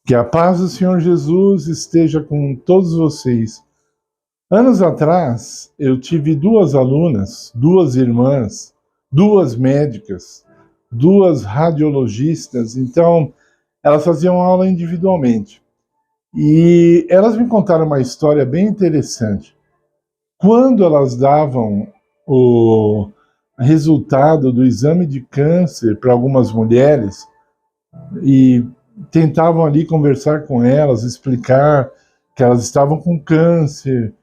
Que a paz do Senhor Jesus esteja com todos vocês. Anos atrás, eu tive duas alunas, duas irmãs, duas médicas, duas radiologistas, então elas faziam aula individualmente. E elas me contaram uma história bem interessante. Quando elas davam o resultado do exame de câncer para algumas mulheres e tentavam ali conversar com elas, explicar que elas estavam com câncer,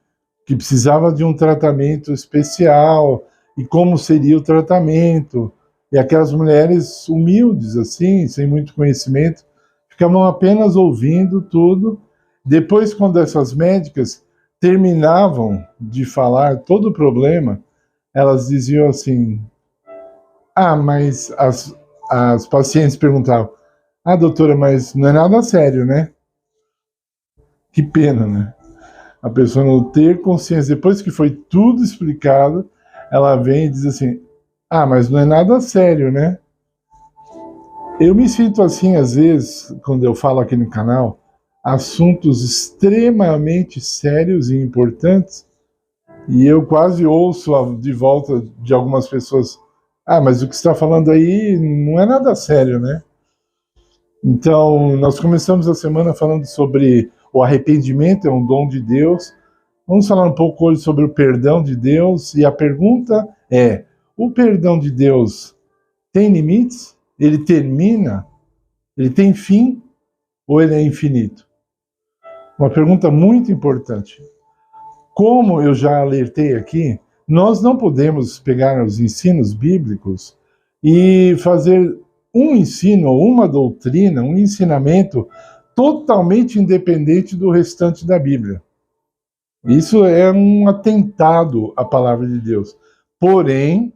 que precisava de um tratamento especial e como seria o tratamento. E aquelas mulheres humildes, assim, sem muito conhecimento, ficavam apenas ouvindo tudo. Depois, quando essas médicas terminavam de falar todo o problema, elas diziam assim: mas as pacientes perguntavam: doutora, mas não é nada sério, né? Que pena, né? A pessoa não ter consciência, depois que foi tudo explicado, ela vem e diz assim: mas não é nada sério, né? Eu me sinto assim, às vezes, quando eu falo aqui no canal, assuntos extremamente sérios e importantes, e eu quase ouço de volta de algumas pessoas: mas o que você está falando aí não é nada sério, né? Então, nós começamos a semana falando sobre o arrependimento, é um dom de Deus. Vamos falar um pouco hoje sobre o perdão de Deus. E a pergunta é: o perdão de Deus tem limites? Ele termina? Ele tem fim? Ou ele é infinito? Uma pergunta muito importante. Como eu já alertei aqui, nós não podemos pegar os ensinos bíblicos e fazer um ensino, ou uma doutrina, um ensinamento totalmente independente do restante da Bíblia. Isso é um atentado à palavra de Deus. Porém,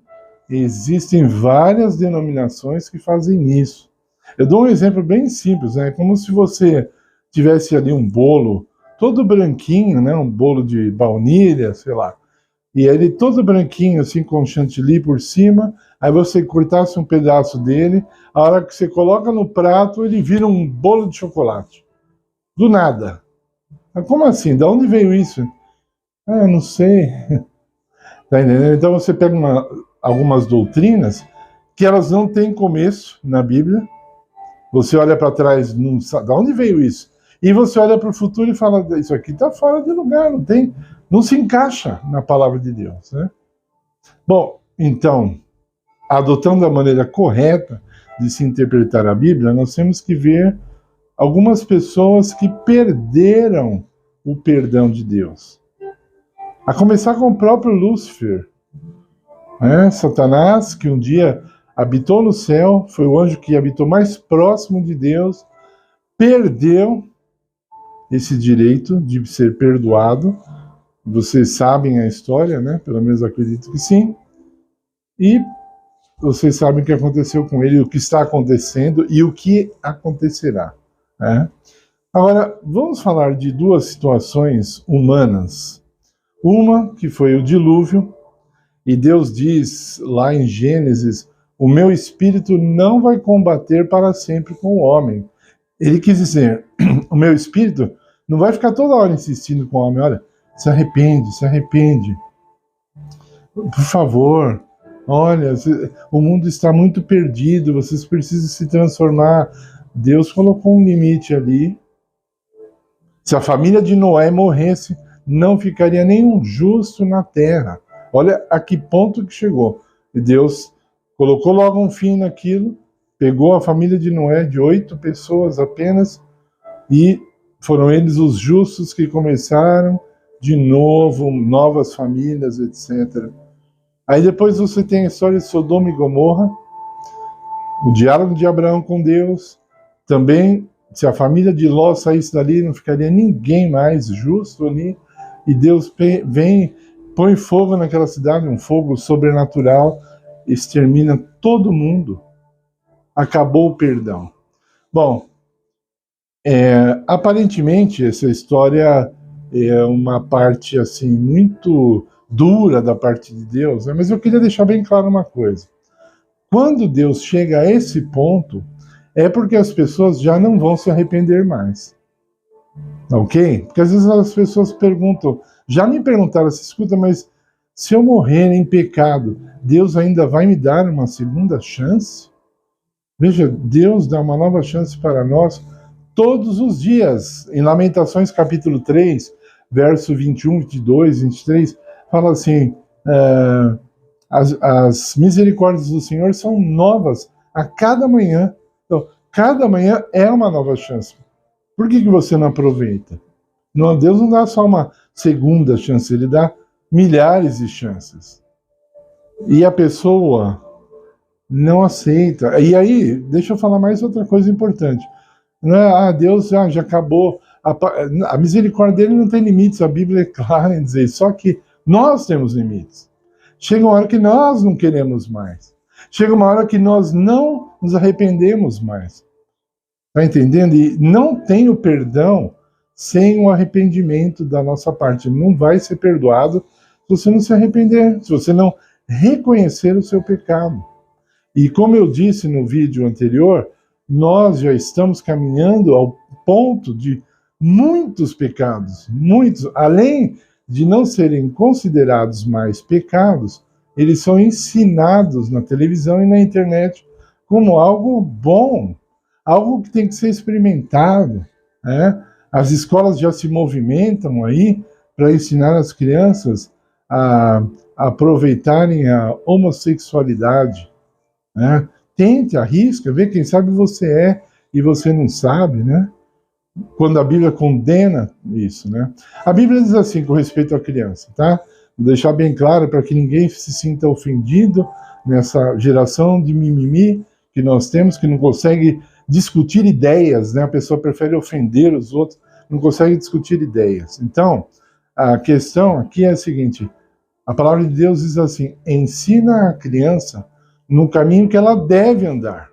existem várias denominações que fazem isso. Eu dou um exemplo bem simples, né? Como se você tivesse ali um bolo todo branquinho, né? Um bolo de baunilha, sei lá. E ele todo branquinho, assim, com chantilly por cima. Aí você cortasse um pedaço dele, a hora que você coloca no prato, ele vira um bolo de chocolate. Do nada. Mas como assim? De onde veio isso? Não sei. Tá entendendo? Então você pega algumas doutrinas que elas não têm começo na Bíblia. Você olha para trás, não sabe de onde veio isso. E você olha para o futuro e fala: isso aqui está fora de lugar, não se encaixa na palavra de Deus, né? Bom, então, adotando a maneira correta de se interpretar a Bíblia, nós temos que ver algumas pessoas que perderam o perdão de Deus. A começar com o próprio Lúcifer, né? Satanás, que um dia habitou no céu, foi o anjo que habitou mais próximo de Deus, perdeu esse direito de ser perdoado. Vocês sabem a história, né? Pelo menos acredito que sim. E vocês sabem o que aconteceu com ele, o que está acontecendo e o que acontecerá, né? Agora, vamos falar de duas situações humanas. Uma que foi o dilúvio, e Deus diz lá em Gênesis: o meu espírito não vai combater para sempre com o homem. Ele quis dizer: o meu espírito não vai ficar toda hora insistindo com o homem: olha, se arrepende, por favor, olha, o mundo está muito perdido, vocês precisam se transformar. Deus colocou um limite ali. Se a família de Noé morresse, não ficaria nenhum justo na terra. Olha a que ponto que chegou. E Deus colocou logo um fim naquilo, pegou a família de Noé, de 8 pessoas apenas, e foram eles os justos que começaram de novo, novas famílias, etc. Aí depois você tem a história de Sodoma e Gomorra, o diálogo de Abraão com Deus. Também, se a família de Ló saísse dali, não ficaria ninguém mais justo ali. E Deus vem, põe fogo naquela cidade, um fogo sobrenatural, extermina todo mundo. Acabou o perdão. Bom, aparentemente essa história é uma parte assim muito dura da parte de Deus, né? Mas eu queria deixar bem claro uma coisa. Quando Deus chega a esse ponto, é porque as pessoas já não vão se arrepender mais. Ok? Porque às vezes as pessoas perguntam, já me perguntaram assim, escuta, mas se eu morrer em pecado, Deus ainda vai me dar uma segunda chance? Veja, Deus dá uma nova chance para nós todos os dias. Em Lamentações capítulo 3, verso 21, 22, 23, fala assim, as misericórdias do Senhor são novas a cada manhã. Então, cada manhã é uma nova chance. Por que você não aproveita? Não, Deus não dá só uma segunda chance, Ele dá milhares de chances. E a pessoa não aceita. E aí, deixa eu falar mais outra coisa importante. Não é, Deus já acabou. A misericórdia dele não tem limites, a Bíblia é clara em dizer, só que nós temos limites. Chega uma hora que nós não queremos mais. Chega uma hora que nós não nos arrependemos mais. Está entendendo? E não tem o perdão sem o arrependimento da nossa parte. Ele não vai ser perdoado se você não se arrepender, se você não reconhecer o seu pecado. E como eu disse no vídeo anterior, nós já estamos caminhando ao ponto de muitos pecados, muitos, além de não serem considerados mais pecados, eles são ensinados na televisão e na internet como algo bom, algo que tem que ser experimentado, né? As escolas já se movimentam aí para ensinar as crianças a aproveitarem a homossexualidade, né? Tente, arrisca, vê, quem sabe você é e você não sabe, né? Quando a Bíblia condena isso, né? A Bíblia diz assim com respeito à criança, tá? Vou deixar bem claro para que ninguém se sinta ofendido nessa geração de mimimi que nós temos, que não consegue discutir ideias, né? A pessoa prefere ofender os outros, não consegue discutir ideias. Então, a questão aqui é a seguinte, a palavra de Deus diz assim, ensina a criança no caminho que ela deve andar,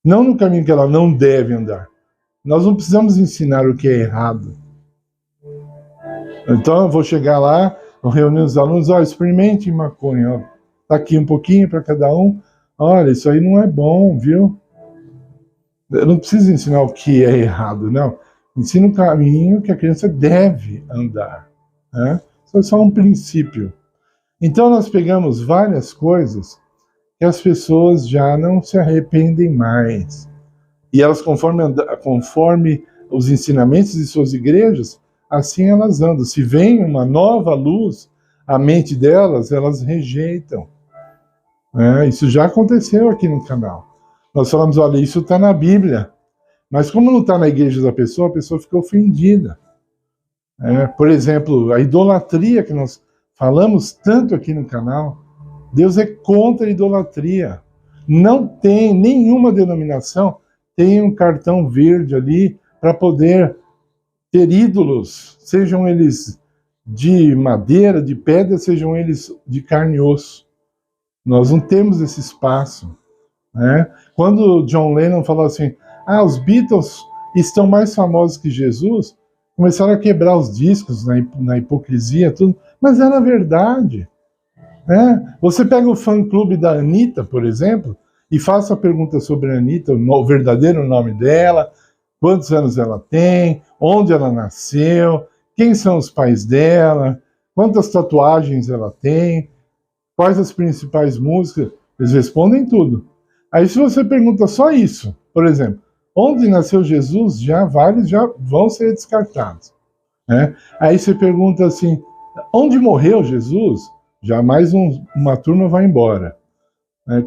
não no caminho que ela não deve andar. Nós não precisamos ensinar o que é errado. Então eu vou chegar lá, vou reunir os alunos, experimente maconha, tá aqui um pouquinho para cada um, olha, isso aí não é bom, viu? Eu não preciso ensinar o que é errado, não. Ensina o caminho que a criança deve andar, né? Isso é só um princípio. Então nós pegamos várias coisas que as pessoas já não se arrependem mais. E elas, conforme os ensinamentos de suas igrejas, assim elas andam. Se vem uma nova luz à mente delas, elas rejeitam. Isso já aconteceu aqui no canal. Nós falamos, olha, isso está na Bíblia. Mas como não está na igreja da pessoa, a pessoa fica ofendida. Por exemplo, a idolatria que nós falamos tanto aqui no canal, Deus é contra a idolatria. Não tem nenhuma denominação tem um cartão verde ali para poder ter ídolos, sejam eles de madeira, de pedra, sejam eles de carne e osso. Nós não temos esse espaço, né? Quando John Lennon falou assim, os Beatles estão mais famosos que Jesus, começaram a quebrar os discos na hipocrisia, tudo, mas era verdade. Você pega o fã-clube da Anitta, por exemplo, e faça a pergunta sobre a Anitta, o verdadeiro nome dela, quantos anos ela tem, onde ela nasceu, quem são os pais dela, quantas tatuagens ela tem, quais as principais músicas, eles respondem tudo. Aí se você pergunta só isso, por exemplo, onde nasceu Jesus, vários já vão ser descartados. Aí você pergunta assim, onde morreu Jesus? Já mais uma turma vai embora.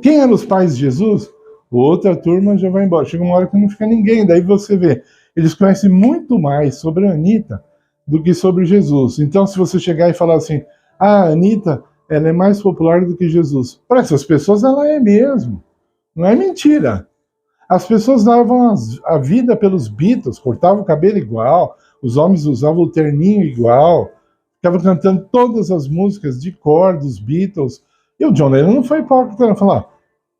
Quem eram os pais de Jesus? Outra turma já vai embora. Chega uma hora que não fica ninguém. Daí você vê, eles conhecem muito mais sobre a Anitta do que sobre Jesus. Então, se você chegar e falar assim, a Anitta, ela é mais popular do que Jesus. Para essas pessoas, ela é mesmo. Não é mentira. As pessoas davam a vida pelos Beatles, cortavam o cabelo igual, os homens usavam o terninho igual, ficavam cantando todas as músicas de cor dos Beatles. E o John Lennon não foi hipócrita, não. Falou, o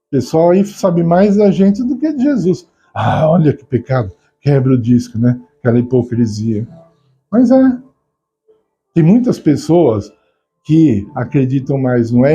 pessoal aí sabe mais da gente do que de Jesus. Olha que pecado, quebra o disco, né? Aquela hipocrisia. Mas tem muitas pessoas que acreditam mais no